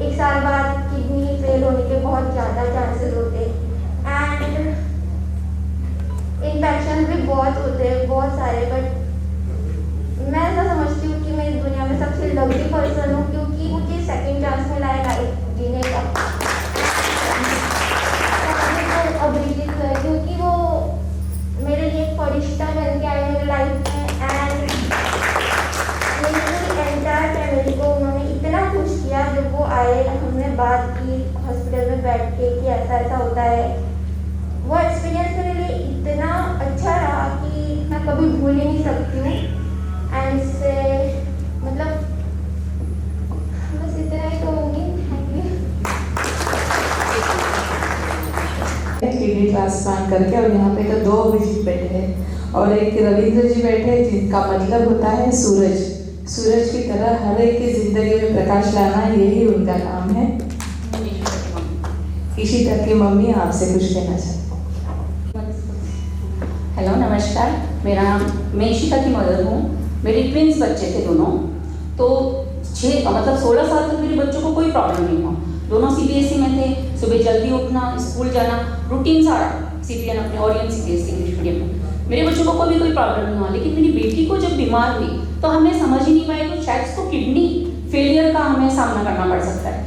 1 साल बाद kidney fail होने के बहुत ज़्यादा चांसेस होते हैं एंड इन्फेक्शन भी बहुत होते हैं, बहुत सारे। बट मैं ऐसा समझती हूँ कि मैं इस दुनिया में सबसे लकी पर्सन हूँ क्योंकि मुझे सेकंड चांस मिला है लाइफ जीने का। अभिजीत सर, क्योंकि वो मेरे लिए एक फरिश्ता बन के आए मेरे लाइफ में एंड मेरी एंटायर फैमिली को उन्होंने इतना खुश किया जब वो आए। हमने बात की हॉस्पिटल में बैठ के कि ऐसा ऐसा होता है। वो एक्सपीरियंस मेरे लिए इतना अच्छा रहा कि मैं कभी भूल ही नहीं सकती हूँ। एंड इससे मतलब बस इतना ही कहूँगी। किडनी ट्रांसप्लांट करके, और यहाँ पे तो 2 अभिजीत बैठे हैं और एक रविंद्र जी बैठे हैं जिनका मतलब होता है सूरज। सूरज की तरह हर एक की जिंदगी में प्रकाश लाना, यही उनका काम है। इशिता की मम्मी आपसे कुछ कहना चाहती हूँ। हेलो, नमस्कार। मेरा नाम, मैं इशिता की मदर हूँ। मेरे ट्विंस बच्चे थे दोनों, तो 16 साल तक मेरे बच्चों को कोई प्रॉब्लम नहीं हुआ। दोनों CBSE में थे, सुबह जल्दी उठना, स्कूल जाना, रूटीन सारा CBN अपने ओरियन CBSE इंग्लिश मीडियम में। मेरे बच्चों को कभी कोई प्रॉब्लम नहीं हुआ। लेकिन मेरी बेटी को जब बीमार हुई तो हमने समझ ही नहीं पाया कि शायद उसको किडनी फेलियर का हमें सामना करना पड़ सकता है।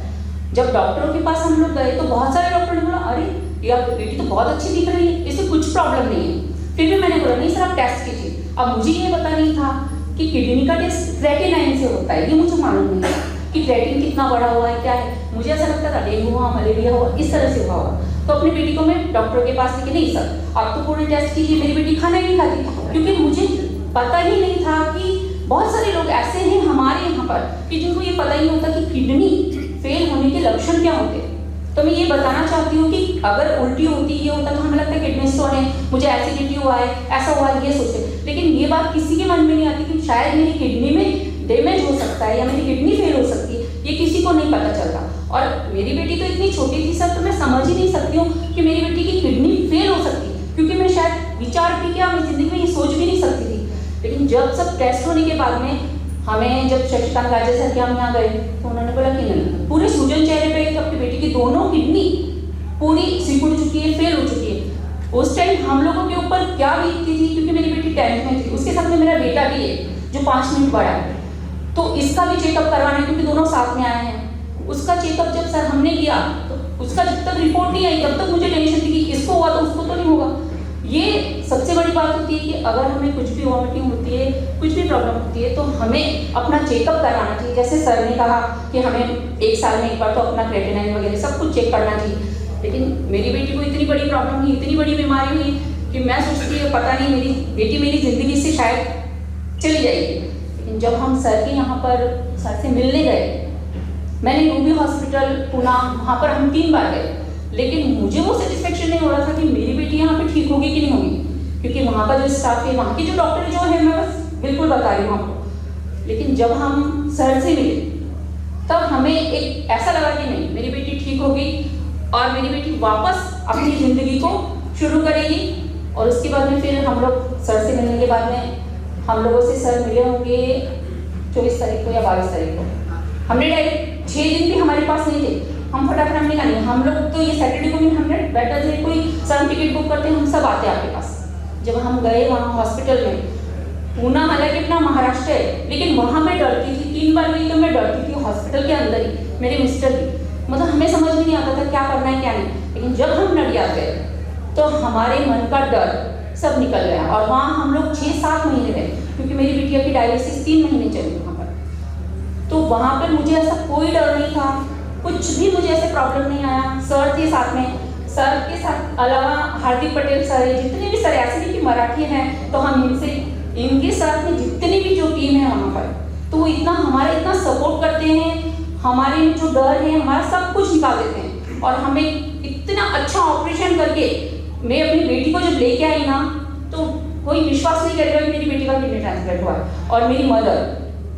जब डॉक्टरों के पास हम लोग गए तो बहुत सारे डॉक्टर ने बोला, अरे यार बेटी तो बहुत अच्छी दिख रही है, इससे कुछ प्रॉब्लम नहीं है। फिर भी मैंने बोला नहीं सर, आप टेस्ट कीजिए। अब मुझे ये पता नहीं था कि किडनी का टेस्ट क्रेटिनाइन से होता है, ये मुझे मालूम नहीं था कि क्रेटिन कितना बड़ा हुआ है, क्या है। मुझे ऐसा लगता था डेंगू हुआ, मलेरिया हुआ, इस तरह से हुआ होगा। तो अपनी बेटी को मैं डॉक्टर के पास लेके, नहीं सर आप तो पूरे टेस्ट कीजिए। मेरी बेटी खाना ही नहीं खाती क्योंकि मुझे पता ही नहीं था कि बहुत सारे लोग ऐसे हैं हमारे यहाँ पर कि जिनको ये पता ही नहीं होता कि किडनी फेल होने के लक्षण क्या होते हैं। तो मैं ये बताना चाहती हूँ कि अगर उल्टी होती ये होता तो हमें लगता है किडनी स्टोन है, मुझे एसिडिटी हुआ है, ऐसा हुआ है, ये सोचते। लेकिन ये बात किसी के मन में नहीं आती कि शायद मेरी किडनी में डैमेज हो सकता है या मेरी किडनी फेल हो सकती है, ये किसी को नहीं पता चलता। और मेरी बेटी तो इतनी छोटी थी सर, तो मैं समझ ही नहीं सकती हूँ कि मेरी बेटी की किडनी फेल हो सकती है, क्योंकि मैं शायद विचार भी क्या, मैं जिंदगी में ये सोच भी नहीं सकती थी। लेकिन जब सब टेस्ट होने के बाद में हमें, जब शशिकांत राजे सर के हम यहाँ गए तो उन्होंने बोला कि नहीं, पूरे सूजन चेहरे पे अपनी बेटी की दोनों किडनी पूरी सिकुड़ चुकी है, फेल हो चुकी है। उस टाइम हम लोगों के ऊपर क्या बीतती थी, क्योंकि मेरी बेटी 10th में थी, उसके साथ में मेरा बेटा भी है जो 5 मिनट बड़ा है, तो इसका भी चेकअप करवाना, क्योंकि दोनों साथ में आए हैं। उसका चेकअप जब सर हमने किया तो उसका जब तक रिपोर्ट नहीं आई तब तक मुझे टेंशन थी कि इसको हुआ तो उसको तो नहीं होगा। ये सबसे बड़ी बात होती है कि अगर हमें कुछ भी वॉमिटिंग होती है, कुछ भी प्रॉब्लम होती है, तो हमें अपना चेकअप करवाना चाहिए। जैसे सर ने कहा कि हमें 1 साल में एक बार तो अपना क्रेटिनाइन वगैरह सब कुछ चेक करना चाहिए। लेकिन मेरी बेटी को इतनी बड़ी प्रॉब्लम हुई, इतनी बड़ी बीमारी हुई कि मैं सोचती है पता नहीं मेरी बेटी मेरी जिंदगी से शायद चली जाएगी। लेकिन जब हम सर के यहाँ पर सर से मिलने गए, मैंने रूबी हॉस्पिटल पुणे, वहाँ पर हम 3 बार गए, लेकिन मुझे वो सेटिस्फेक्शन नहीं हो रहा था कि मेरी बेटी यहाँ पे ठीक होगी कि नहीं होगी, क्योंकि वहाँ का जो स्टाफ है, वहाँ के जो डॉक्टर जो है, मैं बस बिल्कुल बता रही हूँ आपको। लेकिन जब हम सर से मिले तब हमें एक ऐसा लगा कि नहीं, मेरी बेटी ठीक होगी और मेरी बेटी वापस अपनी ज़िंदगी को शुरू करेगी। और उसके बाद में फिर हम लोग सर से मिलने के बाद में हम लोगों से सर मिले होंगे 24 तारीख को या 22 तारीख को। हमने डायरेक्ट 6 दिन भी हमारे पास नहीं थे, हम फटाफट हमने कहा नहीं, हम लोग तो ये सैटरडे को भी हमने बेटर से कोई सर टिकट बुक करते हैं, हम सब आते हैं आपके पास। जब हम गए वहाँ हॉस्पिटल में, पुणे हालांकि अपना महाराष्ट्र है, लेकिन वहाँ मैं डरती थी। 3 बार गई तो मैं डरती थी हॉस्पिटल के अंदर ही, मेरे मिस्टर भी, मतलब हमें समझ में नहीं आता था क्या करना है क्या नहीं। लेकिन जब हम नडियाद गए तो हमारे मन का डर सब निकल गया और वहाँ हम लोग 6-7 महीने रहे, क्योंकि मेरी बिटिया की डायलिसिस 3 महीने चली वहाँ पर। तो वहाँ पर मुझे ऐसा कोई डर नहीं था, कुछ भी मुझे ऐसे प्रॉब्लम नहीं आया। सर थे साथ में, सर के साथ अलावा हार्दिक पटेल सर है, जितने भी सर, ऐसे नहीं कि मराठी हैं तो हम इनसे, इनके साथ में जितनी भी जो टीम है वहाँ पर, तो वो इतना हमारा इतना सपोर्ट करते हैं, हमारे जो डर है हमारा सब कुछ निकाल देते हैं। और हमें इतना अच्छा ऑपरेशन करके मैं अपनी बेटी को जब लेके आई ना, तो कोई विश्वास नहीं करेगा कि मेरी बेटी का किडनी ट्रांसप्लांट हुआ है। और मेरी मदर,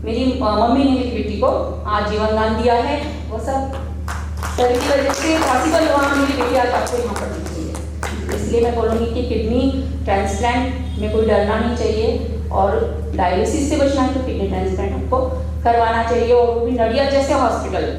मेरी मम्मी ने मेरी बेटी को आज जीवन दान दिया है, वो सब सर की वजह से पॉसिबल हुआ। मेरी बेटी आज आपको यहाँ पर दिखती है। इसलिए मैं बोलूँगी कि किडनी ट्रांसप्लांट में कोई डरना नहीं चाहिए, और डायलिसिस से बचना है तो किडनी ट्रांसप्लांट आपको करवाना चाहिए, और वो भी नडियाद जैसे हॉस्पिटल